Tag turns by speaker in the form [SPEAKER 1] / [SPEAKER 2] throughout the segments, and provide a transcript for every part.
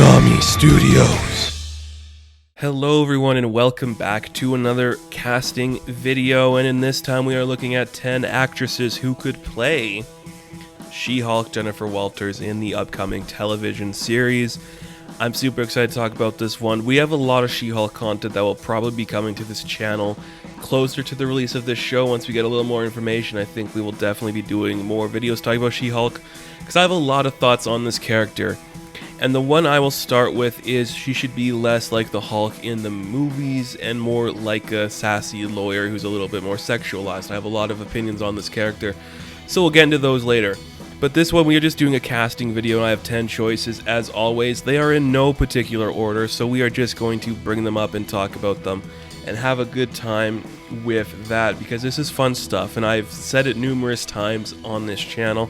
[SPEAKER 1] Konami Studios.
[SPEAKER 2] Hello everyone and welcome back to another casting video, and in this time we are looking at 10 actresses who could play She-Hulk Jennifer Walters in the upcoming television series. I'm super excited to talk about this one. We have a lot of She-Hulk content that will probably be coming to this channel closer to the release of this show. Once we get a little more information, I think we will definitely be doing more videos talking about She-Hulk, because I have a lot of thoughts on this character. And the one I will start with is she should be less like the Hulk in the movies and more like a sassy lawyer who's a little bit more sexualized. I have a lot of opinions on this character, so we'll get into those later. But this one, we are just doing a casting video, and I have 10 choices as always. They are in no particular order, so we are just going to bring them up and talk about them and have a good time with that, because this is fun stuff, and I've said it numerous times on this channel.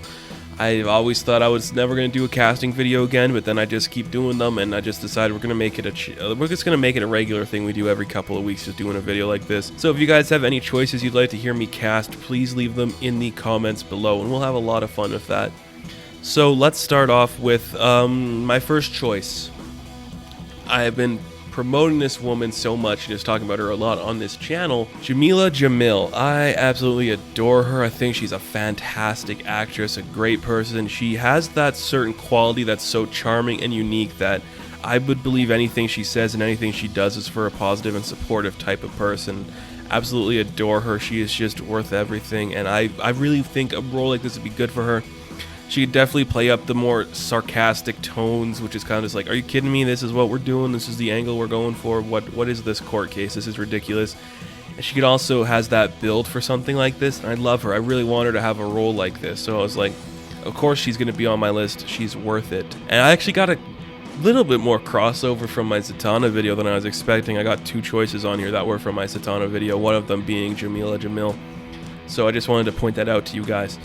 [SPEAKER 2] I've always thought I was never going to do a casting video again, but then I just keep doing them, and I just decided we're just going to make it a regular thing we do every couple of weeks, just doing a video like this. So if you guys have any choices you'd like to hear me cast, please leave them in the comments below, and we'll have a lot of fun with that. So let's start off with my first choice. I have been promoting this woman so much and just talking about her a lot on this channel. Jamel Jamil. I absolutely adore her. I think she's a fantastic actress, a great person. She has that certain quality that's so charming and unique that I would believe anything she says and anything she does is for a positive and supportive type of person. Absolutely adore her. She is just worth everything, and I really think a role like this would be good for her. She could definitely play up the more sarcastic tones, which is kind of just like, are you kidding me? This is what we're doing. This is the angle we're going for. What is this court case? This is ridiculous. And she could also has that build for something like this. And I love her. I really want her to have a role like this. So I was like, of course she's going to be on my list. She's worth it. And I actually got a little bit more crossover from my Zatanna video than I was expecting. I got 2 choices on here that were from my Zatanna video, one of them being Jamel Jamil. So I just wanted to point that out to you guys.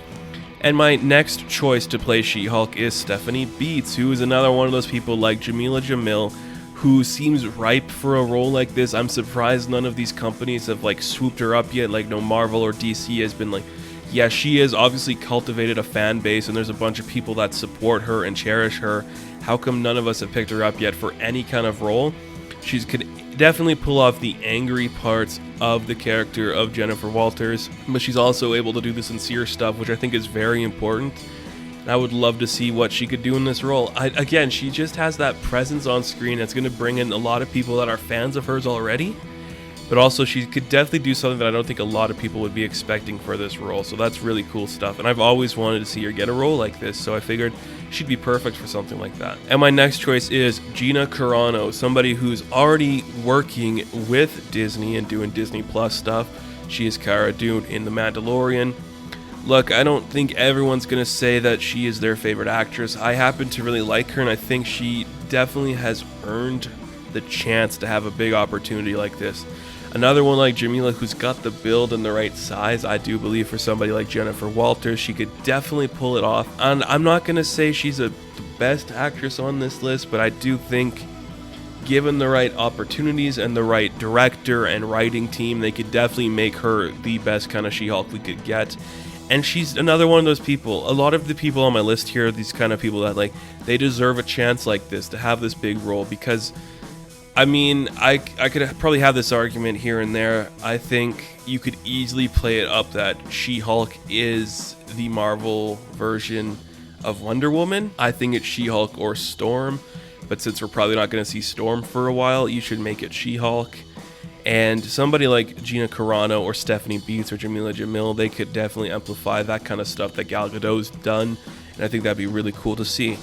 [SPEAKER 2] And my next choice to play She-Hulk is Stephanie Beets, who is another one of those people like Jamel Jamil who seems ripe for a role like this. I'm surprised none of these companies have like swooped her up yet. Like no Marvel or DC has been like, yeah, she has obviously cultivated a fan base and there's a bunch of people that support her and cherish her. How come none of us have picked her up yet for any kind of role? She could definitely pull off the angry parts of the character of Jennifer Walters, but she's also able to do the sincere stuff, which I think is very important. And I would love to see what she could do in this role. Again, she just has that presence on screen that's going to bring in a lot of people that are fans of hers already, but also she could definitely do something that I don't think a lot of people would be expecting for this role, so that's really cool stuff. And I've always wanted to see her get a role like this, so I figured she'd be perfect for something like that. And my next choice is Gina Carano, somebody who's already working with Disney and doing Disney Plus stuff. She is Cara Dune in The Mandalorian. Look, I don't think everyone's going to say that she is their favorite actress. I happen to really like her, and I think she definitely has earned the chance to have a big opportunity like this. Another one like Jamila, who's got the build and the right size. I do believe for somebody like Jennifer Walters, she could definitely pull it off. And I'm not going to say she's the best actress on this list, but I do think given the right opportunities and the right director and writing team, they could definitely make her the best kind of She-Hulk we could get. And she's another one of those people. A lot of the people on my list here are these kind of people that like, they deserve a chance like this to have this big role, because I mean, I could probably have this argument here and there. I think you could easily play it up that She-Hulk is the Marvel version of Wonder Woman. I think it's She-Hulk or Storm, but since we're probably not going to see Storm for a while, you should make it She-Hulk. And somebody like Gina Carano or Stephanie Beets or Jamel Jamil, they could definitely amplify that kind of stuff that Gal Gadot's done, and I think that'd be really cool to see.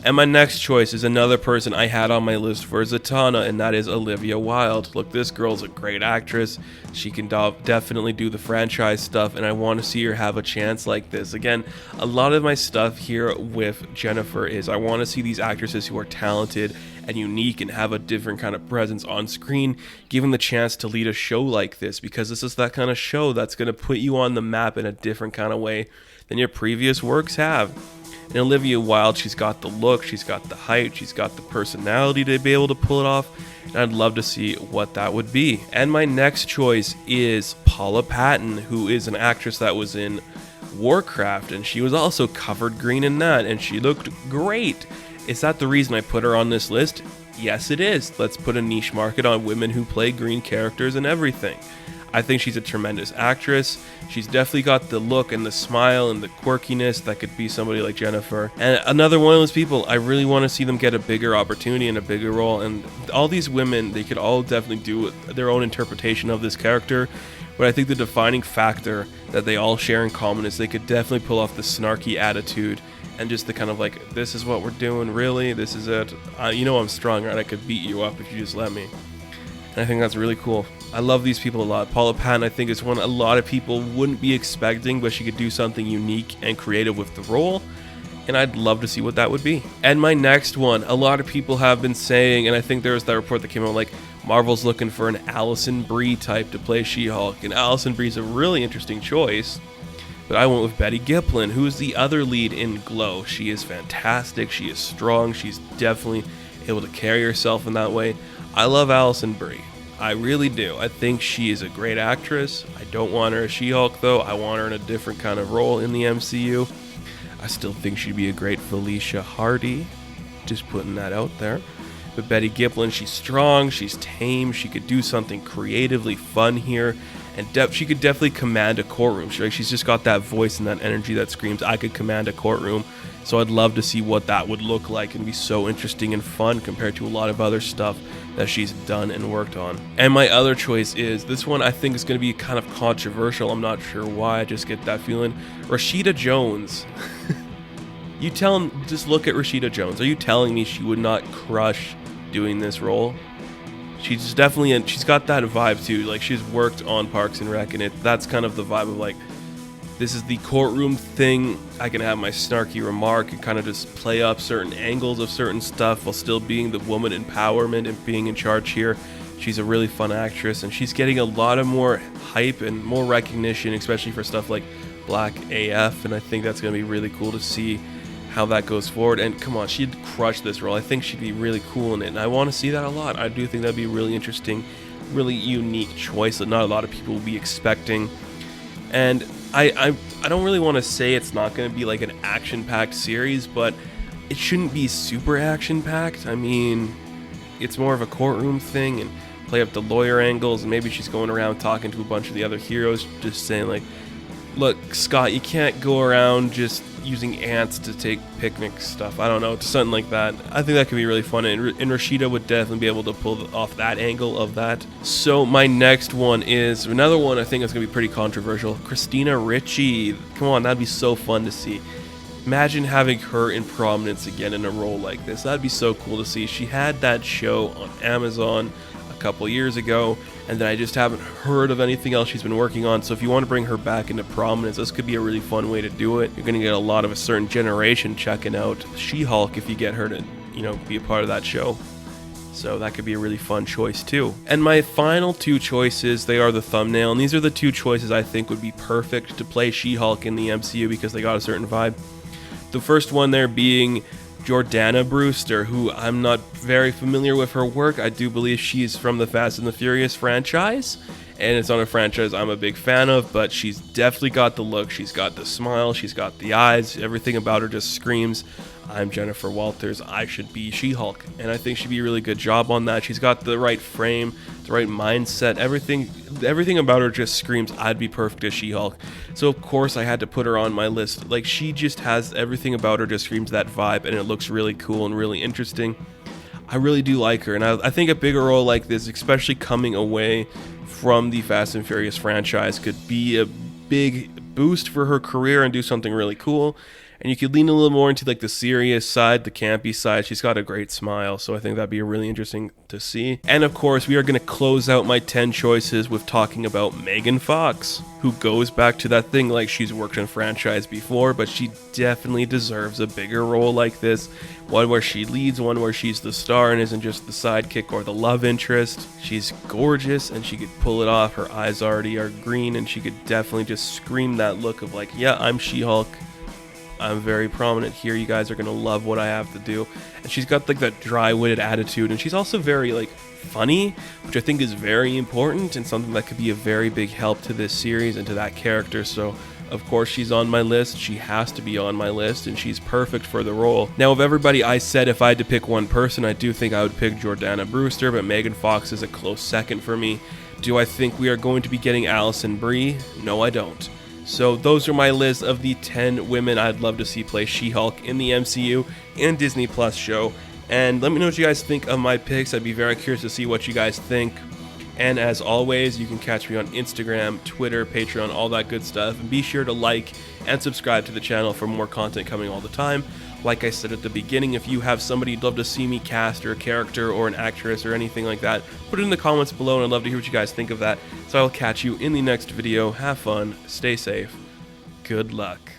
[SPEAKER 2] And my next choice is another person I had on my list for Zatanna, and that is Olivia Wilde. Look, this girl's a great actress. She can definitely do the franchise stuff, and I want to see her have a chance like this. Again, a lot of my stuff here with Jennifer is I want to see these actresses who are talented and unique and have a different kind of presence on screen, given the chance to lead a show like this, because this is that kind of show that's going to put you on the map in a different kind of way than your previous works have. And Olivia Wilde, she's got the look, she's got the height, she's got the personality to be able to pull it off, and I'd love to see what that would be. And my next choice is Paula Patton, who is an actress that was in Warcraft, and she was also covered green in that, and she looked great. Is that the reason I put her on this list? Yes, it is. Let's put a niche market on women who play green characters and everything. I think she's a tremendous actress. She's definitely got the look and the smile and the quirkiness that could be somebody like Jennifer. And another one of those people, I really want to see them get a bigger opportunity and a bigger role. And all these women, they could all definitely do their own interpretation of this character. But I think the defining factor that they all share in common is they could definitely pull off the snarky attitude and just the kind of like, this is what we're doing, really? This is it? You know I'm strong, right? I could beat you up if you just let me. And I think that's really cool. I love these people a lot. Paula Patton, I think, is one a lot of people wouldn't be expecting, but she could do something unique and creative with the role. And I'd love to see what that would be. And my next one, a lot of people have been saying, and I think there was that report that came out, like, Marvel's looking for an Allison Brie type to play She-Hulk. And Allison Brie's a really interesting choice. But I went with Betty Giplin, who is the other lead in Glow. She is fantastic. She is strong. She's definitely able to carry herself in that way. I love Allison Brie. I really do. I think she is a great actress. I don't want her as She-Hulk, though. I want her in a different kind of role in the MCU. I still think she'd be a great Felicia Hardy. Just putting that out there. But Betty Giplin, she's strong, she's tame, she could do something creatively fun here. And she could definitely command a courtroom. She's just got that voice and that energy that screams, I could command a courtroom. So I'd love to see what that would look like and be so interesting and fun compared to a lot of other stuff that she's done and worked on. And my other choice is, this one I think is going to be kind of controversial. I'm not sure why, I just get that feeling. Rashida Jones. Just look at Rashida Jones. Are you telling me she would not crush doing this role? She's definitely she's got that vibe too. Like, she's worked on Parks and Rec, and that's kind of the vibe of like, this is the courtroom thing. I can have my snarky remark and kind of just play up certain angles of certain stuff while still being the woman empowerment and being in charge here. She's a really fun actress, and she's getting a lot of more hype and more recognition, especially for stuff like Black AF, and I think that's going to be really cool to see how that goes forward. And come on, she'd crush this role. I think she'd be really cool in it, and I want to see that a lot. I do think that'd be a really interesting, really unique choice that not a lot of people will be expecting. And I don't really want to say it's not going to be like an action-packed series, but it shouldn't be super action-packed. I mean, it's more of a courtroom thing and play up the lawyer angles, and maybe she's going around talking to a bunch of the other heroes, just saying like, look, Scott, you can't go around just using ants to take picnic stuff. I don't know, something like that. I think that could be really fun, and Rashida would definitely be able to pull off that angle of that. So my next one is another one I think is going to be pretty controversial. Christina Ricci. Come on, that'd be so fun to see. Imagine having her in prominence again in a role like this. That'd be so cool to see. She had that show on Amazon a couple years ago, and then I just haven't heard of anything else she's been working on. So if you want to bring her back into prominence, this could be a really fun way to do it. You're going to get a lot of a certain generation checking out She-Hulk if you get her to, be a part of that show. So that could be a really fun choice too. And my final two choices, they are the thumbnail, and these are the two choices I think would be perfect to play She-Hulk in the MCU because they got a certain vibe. The first one there being Jordana Brewster, who I'm not very familiar with her work. I do believe she's from the Fast and the Furious franchise, and it's not a franchise I'm a big fan of, but she's definitely got the look, she's got the smile, she's got the eyes, everything about her just screams, I'm Jennifer Walters, I should be She-Hulk, and I think she'd be a really good job on that. She's got the right frame, the right mindset, everything about her just screams, I'd be perfect as She-Hulk. So of course I had to put her on my list. Like, she just has everything about her just screams that vibe, and it looks really cool and really interesting. I really do like her, and I think a bigger role like this, especially coming away from the Fast and Furious franchise, could be a big boost for her career and do something really cool. And you could lean a little more into like the serious side, the campy side. She's got a great smile, so I think that'd be really interesting to see. And of course, we are going to close out my 10 choices with talking about Megan Fox, who goes back to that thing like she's worked in franchise before, but she definitely deserves a bigger role like this. One where she leads, one where she's the star and isn't just the sidekick or the love interest. She's gorgeous and she could pull it off. Her eyes already are green, and she could definitely just scream that look of like, yeah, I'm She-Hulk. I'm very prominent here. You guys are going to love what I have to do. And she's got like that dry-witted attitude, and she's also very like funny, which I think is very important and something that could be a very big help to this series and to that character. So Of course, she's on my list. She has to be on my list, and she's perfect for the role. Now, of everybody I said, if I had to pick one person, I do think I would pick Jordana Brewster, but Megan Fox is a close second for me. Do I think we are going to be getting Allison Brie? No, I don't. So those are my list of the 10 women I'd love to see play She-Hulk in the MCU and Disney Plus show. And let me know what you guys think of my picks. I'd be very curious to see what you guys think. And as always, you can catch me on Instagram, Twitter, Patreon, all that good stuff. And be sure to like and subscribe to the channel for more content coming all the time. Like I said at the beginning, if you have somebody you'd love to see me cast, or a character or an actress or anything like that, put it in the comments below, and I'd love to hear what you guys think of that. So I'll catch you in the next video. Have fun, stay safe, good luck.